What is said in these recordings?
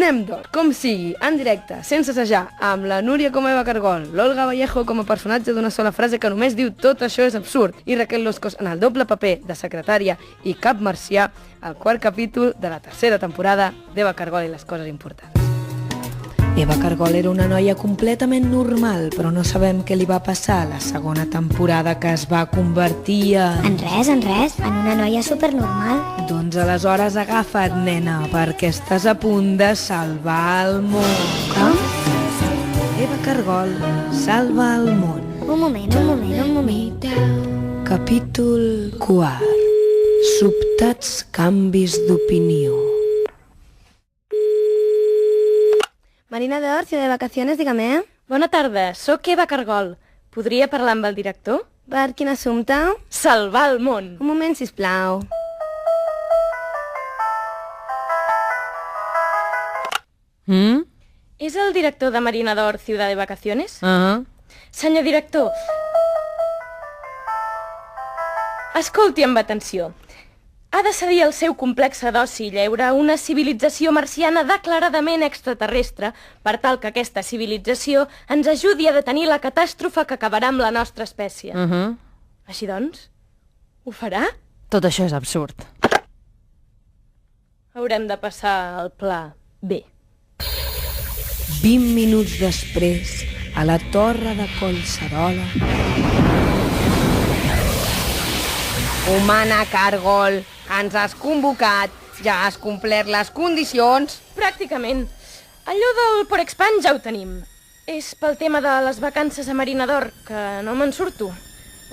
Anem, doncs, com sigui, en directe, sense assajar, amb la Núria com a Eva Cargol, l'Olga Vallejo com a personatge d'una sola frase que només diu tot això és absurd, i Raquel Loscos en el doble paper de secretària i cap marcià, al quart capítol de la tercera temporada d'Eva Cargol i les coses importants. Eva Cargol era una noia completament normal, però no sabem què li va passar a la segona temporada que es va convertir En res, en una noia supernormal. Doncs aleshores agafa't, nena, perquè estàs a punt de salvar el món. Com? Eva Cargol salva el món. Un moment. Capítol 4. Sobtats canvis d'opinió. Marina de Or, Ciudad de Vacaciones, dígame. Bona tarda, sóc Eva Cargol. Podria parlar amb el director? Per quin assumpte? Salvar el món. Un moment, sisplau. És el director de Marina d'Or, Ciudad de Vacaciones? Senyor director, escolti amb atenció. Ha de cedir el seu complex d'oci i lleure a una civilització marciana declaradament extraterrestre per tal que aquesta civilització ens ajudi a detenir la catàstrofe que acabarà amb la nostra espècie. Així doncs, ho farà? Tot això és absurd. Haurem de passar al pla B. 20 minuts després, a la torre de Collserola... Humana Cargol, ens has convocat, ja has complert les condicions. Pràcticament. Allò del Porexpan ja ho tenim. És pel tema de les vacances a Marina d'Or, que no me'n surto.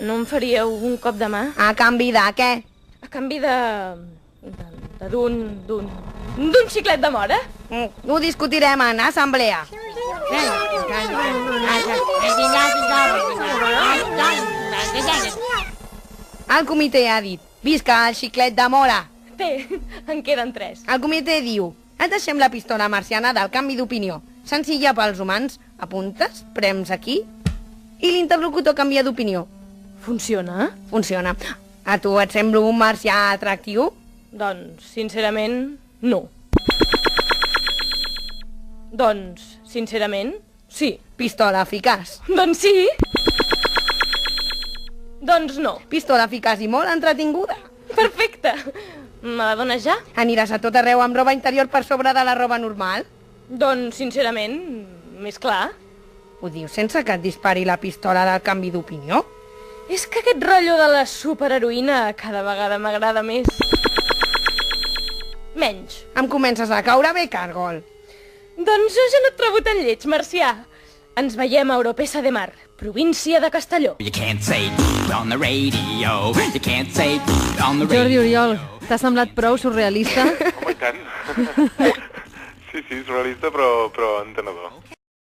No em faríeu un cop de mà? A canvi de què? A canvi d'un xiclet de mora? Ho discutirem en assemblea. El comitè ha dit, visca el xiclet de mora. Té, en queden 3. El comitè diu, et deixem la pistola marciana del canvi d'opinió. Senzilla pels humans, apuntes, prems aquí, i l'interlocutor canvia d'opinió. Funciona? Funciona. A tu et sembla un marcià atractiu? Doncs, sincerament, no. Doncs, sincerament, sí. Pistola eficaç. Doncs sí. Doncs no. Pistola eficaç i molt entretinguda. Perfecte. Me la dones ja? Aniràs a tot arreu amb roba interior per sobre de la roba normal? Doncs, sincerament, més clar. Ho dius sense que et dispari la pistola del canvi d'opinió? És que aquest rotllo de la superheroïna cada vegada m'agrada més. Menys. Em comences a caure bé, Cargol. Doncs jo ja no et trobo tan lleig, marcià. Ens veiem a Oropesa de Mar, província de Castelló. Jordi Oriol, t'ha semblat prou surrealista? Home, i tant. Sí, surrealista, però entenedor.